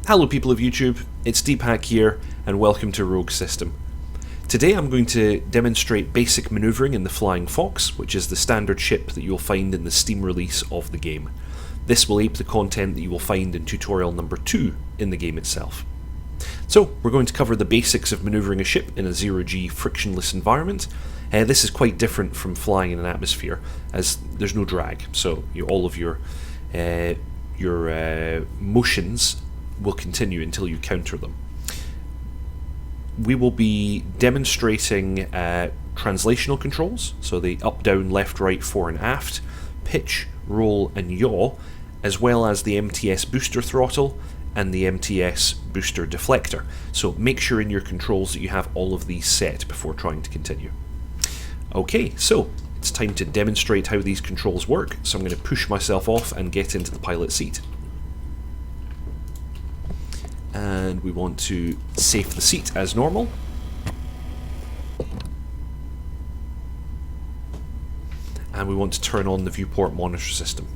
Hello people of YouTube, it's Deepak here and welcome to Rogue System. Today I'm going to demonstrate basic manoeuvring in the Flying Fox, which is the standard ship that you'll find in the Steam release of the game. This will ape the content that you will find in tutorial number 2 in the game itself. So we're going to cover the basics of manoeuvring a ship in a zero-G frictionless environment. This is quite different from flying in an atmosphere, as there's no drag, so all of your motions will continue until you counter them. We will be demonstrating translational controls, so the up, down, left, right, fore and aft, pitch, roll and yaw, as well as the MTS booster throttle and the MTS booster deflector. So make sure in your controls that you have all of these set before trying to continue. Okay, so it's time to demonstrate how these controls work, so I'm going to push myself off and get into the pilot seat. And we want to safe the seat as normal. And we want to turn on the viewport monitor system.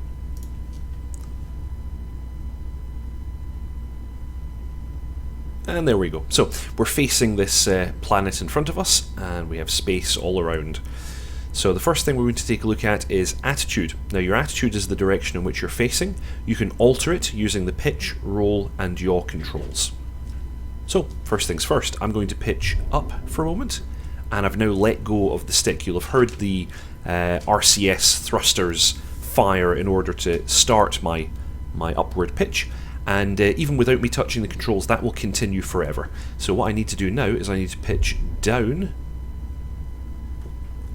And there we go. So we're facing this planet in front of us, and we have space all around. So the first thing we're going to take a look at is attitude. Now your attitude is the direction in which you're facing. You can alter it using the pitch, roll and yaw controls. So first things first, I'm going to pitch up for a moment, and I've now let go of the stick. You'll have heard the RCS thrusters fire in order to start my upward pitch, and even without me touching the controls that will continue forever. So what I need to do now is I need to pitch down,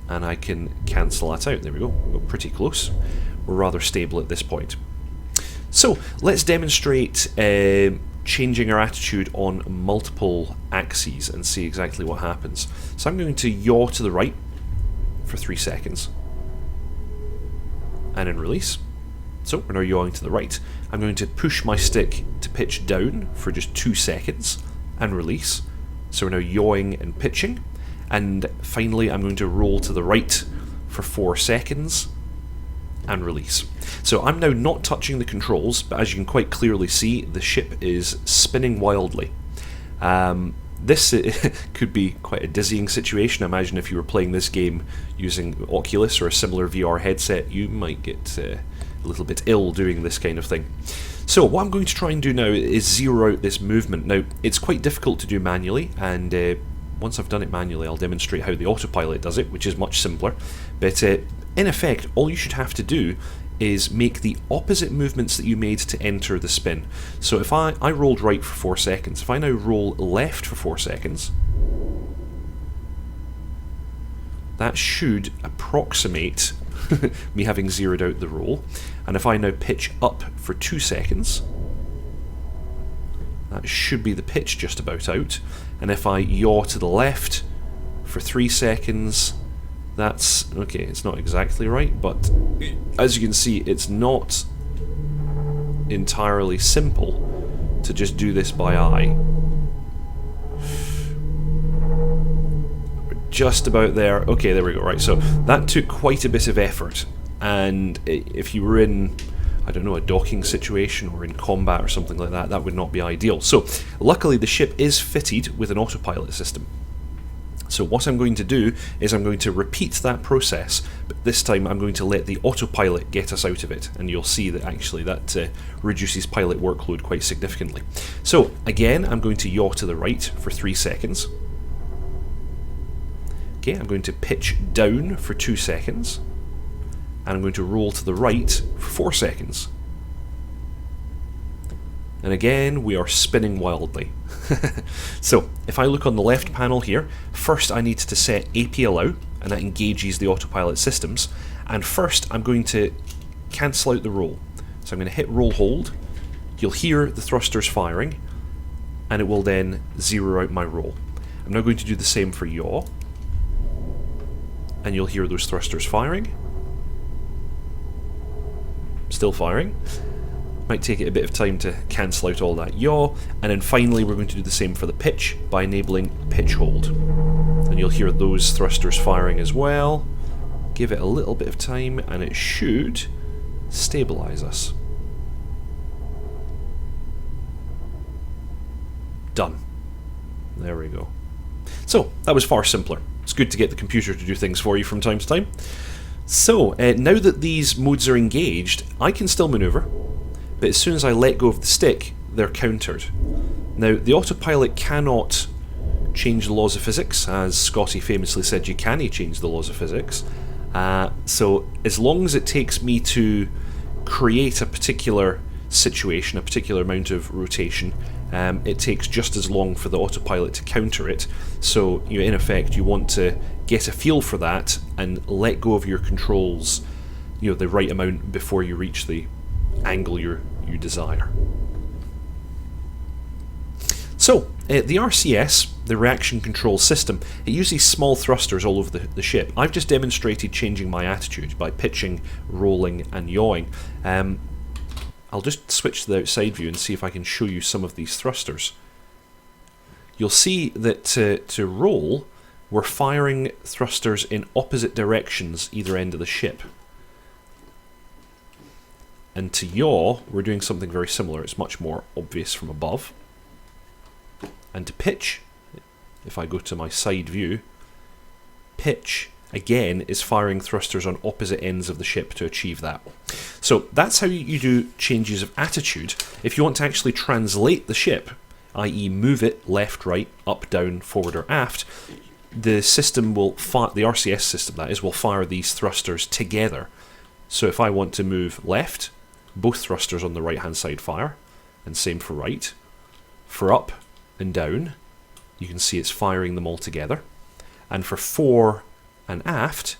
and I can cancel that out. There we go, we're pretty close. We're rather stable at this point. So let's demonstrate changing our attitude on multiple axes and see exactly what happens. So I'm going to yaw to the right for 3 seconds and then release. So we're now yawing to the right. I'm going to push my stick to pitch down for just 2 seconds and release. So we're now yawing and pitching. And finally I'm going to roll to the right for 4 seconds and release. So I'm now not touching the controls, but as you can quite clearly see, the ship is spinning wildly. This could be quite a dizzying situation. Imagine if you were playing this game using Oculus or a similar VR headset, you might get a little bit ill doing this kind of thing. So what I'm going to try and do now is zero out this movement. Now it's quite difficult to do manually, and once I've done it manually I'll demonstrate how the autopilot does it, which is much simpler. But in effect all you should have to do is make the opposite movements that you made to enter the spin. So if I rolled right for 4 seconds, if I now roll left for 4 seconds, that should approximate me having zeroed out the roll. And if I now pitch up for 2 seconds, that should be the pitch just about out. And if I yaw to the left for 3 seconds, that's okay, it's not exactly right, but as you can see it's not entirely simple to just do this by eye. We're just about there. Okay, there we go. Right, so that took quite a bit of effort, and if you were in, I don't know, a docking situation or in combat or something like that, that would not be ideal. So luckily the ship is fitted with an autopilot system. So what I'm going to do is I'm going to repeat that process, but this time I'm going to let the autopilot get us out of it, and you'll see that actually that reduces pilot workload quite significantly. So again I'm going to yaw to the right for 3 seconds. Okay, I'm going to pitch down for 2 seconds, and I'm going to roll to the right for 4 seconds. And again, we are spinning wildly. So, if I look on the left panel here, first I need to set AP allow, and that engages the autopilot systems. And first I'm going to cancel out the roll. So I'm going to hit roll hold, you'll hear the thrusters firing, and it will then zero out my roll. I'm now going to do the same for yaw, and you'll hear those thrusters firing. Still firing. Might take it a bit of time to cancel out all that yaw, and then finally we're going to do the same for the pitch by enabling pitch hold, and you'll hear those thrusters firing as well. Give it a little bit of time and it should stabilize us. Done. There we go. So, that was far simpler. It's good to get the computer to do things for you from time to time. So, now that these modes are engaged, I can still maneuver, but as soon as I let go of the stick, they're countered. Now, the autopilot cannot change the laws of physics, as Scotty famously said, you can't change the laws of physics. So, as long as it takes me to create a particular situation, a particular amount of rotation, it takes just as long for the autopilot to counter it. So, in effect, you want to get a feel for that and let go of your controls, the right amount before you reach the angle you desire. So, the RCS, the Reaction Control System, it uses small thrusters all over the ship. I've just demonstrated changing my attitude by pitching, rolling and yawing. I'll just switch to the outside view and see if I can show you some of these thrusters. You'll see that to roll, we're firing thrusters in opposite directions either end of the ship. And to yaw, we're doing something very similar. It's much more obvious from above. And to pitch, if I go to my side view, pitch again is firing thrusters on opposite ends of the ship to achieve that. So that's how you do changes of attitude. If you want to actually translate the ship, i.e. move it left, right, up, down, forward or aft, the system will the RCS system that is, will fire these thrusters together. So if I want to move left, both thrusters on the right hand side fire, and same for right. For up and down, you can see it's firing them all together. And for fore and aft,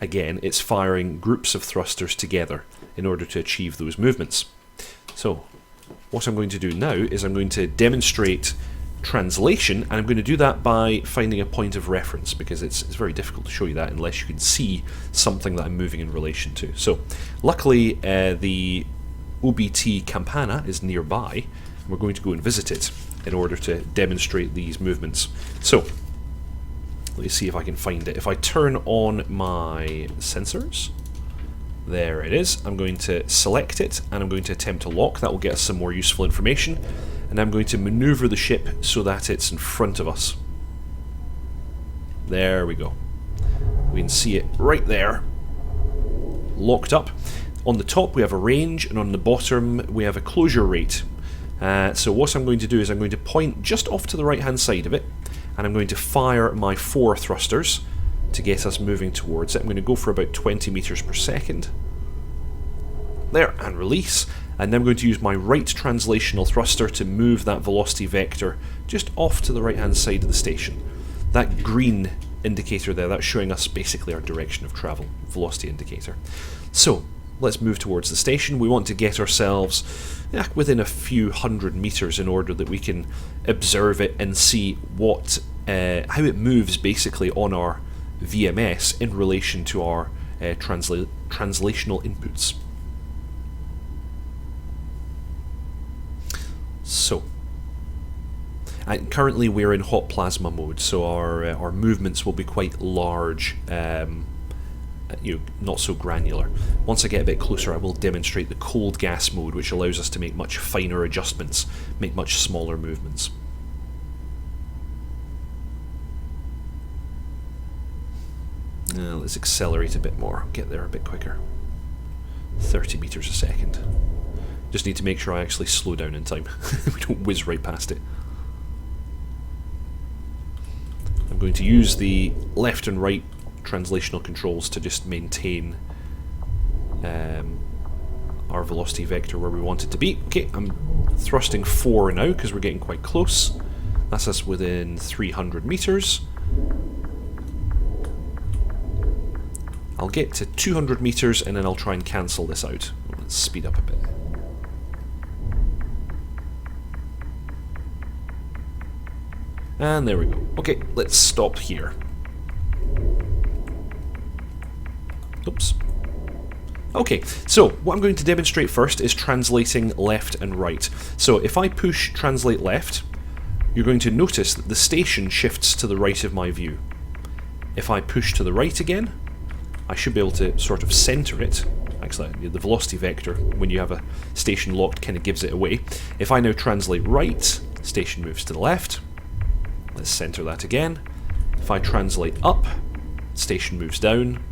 again, it's firing groups of thrusters together in order to achieve those movements. So, what I'm going to do now is I'm going to demonstrate translation, and I'm going to do that by finding a point of reference, because it's very difficult to show you that unless you can see something that I'm moving in relation to. So, luckily, the OBT Campana is nearby. We're going to go and visit it in order to demonstrate these movements. So, let me see if I can find it. If I turn on my sensors, there it is. I'm going to select it and I'm going to attempt to lock. That will get us some more useful information. And I'm going to maneuver the ship so that it's in front of us. There we go. We can see it right there, locked up. On the top we have a range, and on the bottom we have a closure rate. So what I'm going to do is I'm going to point just off to the right hand side of it, and I'm going to fire my 4 thrusters to get us moving towards it. I'm going to go for about 20 meters per second. There, and release. And then I'm going to use my right translational thruster to move that velocity vector just off to the right hand side of the station. That green indicator there, that's showing us basically our direction of travel, velocity indicator. So, let's move towards the station. We want to get ourselves within a few hundred meters in order that we can observe it and see what how it moves basically on our VMS in relation to our translational inputs. So, and currently we're in hot plasma mode, so our movements will be quite large, not so granular. Once I get a bit closer, I will demonstrate the cold gas mode, which allows us to make much finer adjustments, make much smaller movements. Let's accelerate a bit more, get there a bit quicker. 30 meters a second. Just need to make sure I actually slow down in time. We don't whiz right past it. I'm going to use the left and right translational controls to just maintain our velocity vector where we want it to be. Okay, I'm thrusting 4 now because we're getting quite close. That's us within 300 meters. I'll get to 200 meters and then I'll try and cancel this out. Let's speed up a bit. And there we go. Okay, let's stop here. Oops. Okay, so what I'm going to demonstrate first is translating left and right. So if I push translate left, you're going to notice that the station shifts to the right of my view. If I push to the right again, I should be able to sort of center it. Actually, the velocity vector, when you have a station locked, kind of gives it away. If I now translate right, station moves to the left. Let's center that again. If I translate up, station moves down.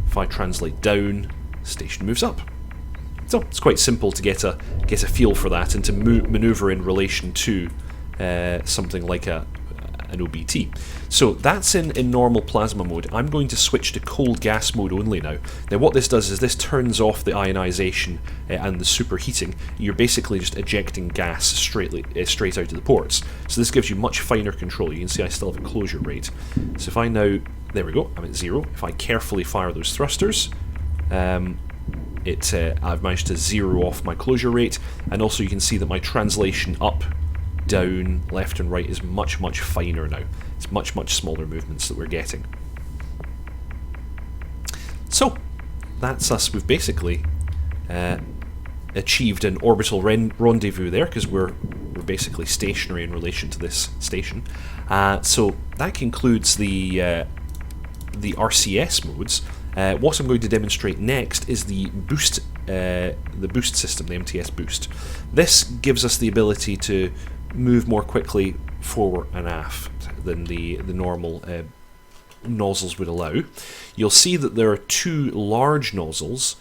If I translate down, station moves up. So it's quite simple to get a feel for that and to maneuver in relation to something like an OBT. So that's in normal plasma mode. I'm going to switch to cold gas mode only now. Now what this does is this turns off the ionization and the superheating. You're basically just ejecting gas straight out of the ports. So this gives you much finer control. You can see I still have a closure rate. So if I now, there we go, I'm at 0. If I carefully fire those thrusters, I've managed to 0 off my closure rate, and also you can see that my translation up, down, left and right is much, much finer now. It's much, much smaller movements that we're getting. So, that's us. We've basically achieved an orbital rendezvous there, because we're basically stationary in relation to this station. So that concludes the RCS modes. What I'm going to demonstrate next is the boost system, the MTS boost. This gives us the ability to move more quickly forward and aft than the normal nozzles would allow. You'll see that there are 2 large nozzles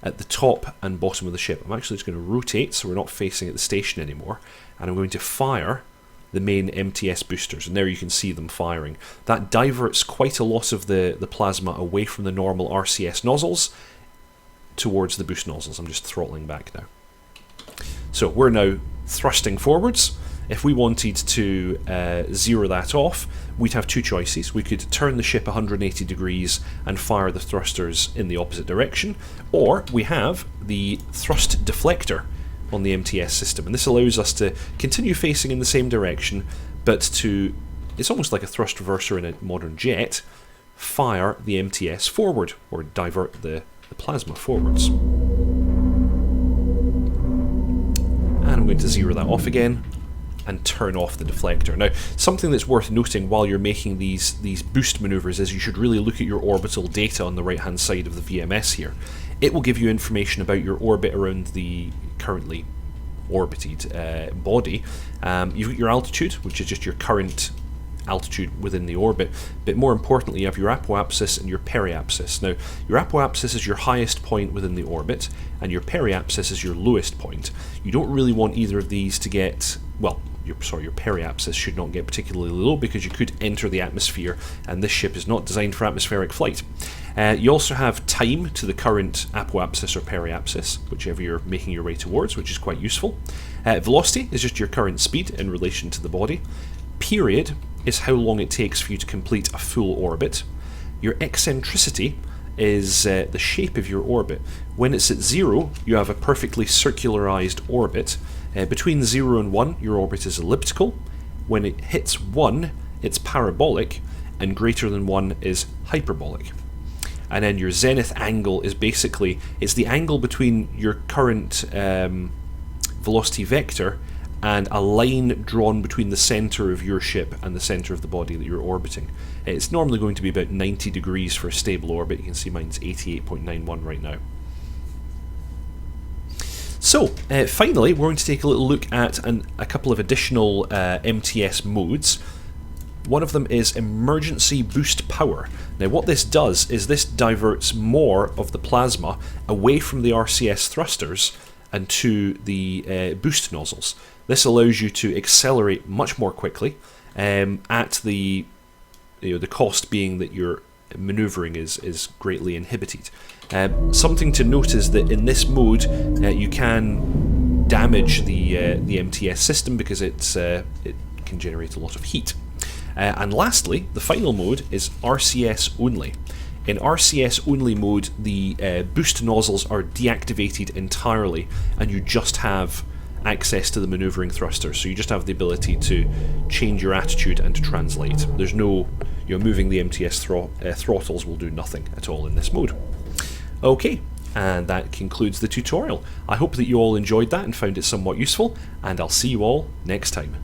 at the top and bottom of the ship. I'm actually just going to rotate so we're not facing at the station anymore, and I'm going to fire the main MTS boosters, and there you can see them firing. That diverts quite a lot of the plasma away from the normal RCS nozzles towards the boost nozzles. I'm just throttling back now. So we're now thrusting forwards. If we wanted to 0 that off, we'd have 2 choices. We could turn the ship 180 degrees and fire the thrusters in the opposite direction, or we have the thrust deflector on the MTS system, and this allows us to continue facing in the same direction, but to, it's almost like a thrust reverser in a modern jet, fire the MTS forward, or divert the plasma forwards. And I'm going to 0 that off again and turn off the deflector. Now, something that's worth noting while you're making these boost maneuvers is you should really look at your orbital data on the right hand side of the VMS here. It will give you information about your orbit around the currently orbited body. You've got your altitude, which is just your current altitude within the orbit, but more importantly you have your apoapsis and your periapsis. Now, your apoapsis is your highest point within the orbit, and your periapsis is your lowest point. You don't really want either of these to get, well, your periapsis should not get particularly low, because you could enter the atmosphere, and this ship is not designed for atmospheric flight. You also have time to the current apoapsis or periapsis, whichever you're making your way towards, which is quite useful. Velocity is just your current speed in relation to the body. Period is how long it takes for you to complete a full orbit. Your eccentricity is the shape of your orbit. When it's at 0, you have a perfectly circularized orbit. Between 0 and 1, your orbit is elliptical. When it hits 1, it's parabolic, and greater than 1 is hyperbolic. And then your zenith angle is basically, it's the angle between your current velocity vector and a line drawn between the center of your ship and the center of the body that you're orbiting. It's normally going to be about 90 degrees for a stable orbit. You can see mine's 88.91 right now. So, finally, we're going to take a little look at a couple of additional MTS modes. One of them is emergency boost power. Now what this does is this diverts more of the plasma away from the RCS thrusters and to the boost nozzles. This allows you to accelerate much more quickly, at the cost being that your maneuvering is greatly inhibited. Something to note is that in this mode you can damage the MTS system because it can generate a lot of heat. And lastly, the final mode is RCS only. In RCS only mode, the boost nozzles are deactivated entirely, and you just have access to the maneuvering thrusters. So you just have the ability to change your attitude and to translate. There's no, moving the MTS throttles will do nothing at all in this mode. Okay, and that concludes the tutorial. I hope that you all enjoyed that and found it somewhat useful, and I'll see you all next time.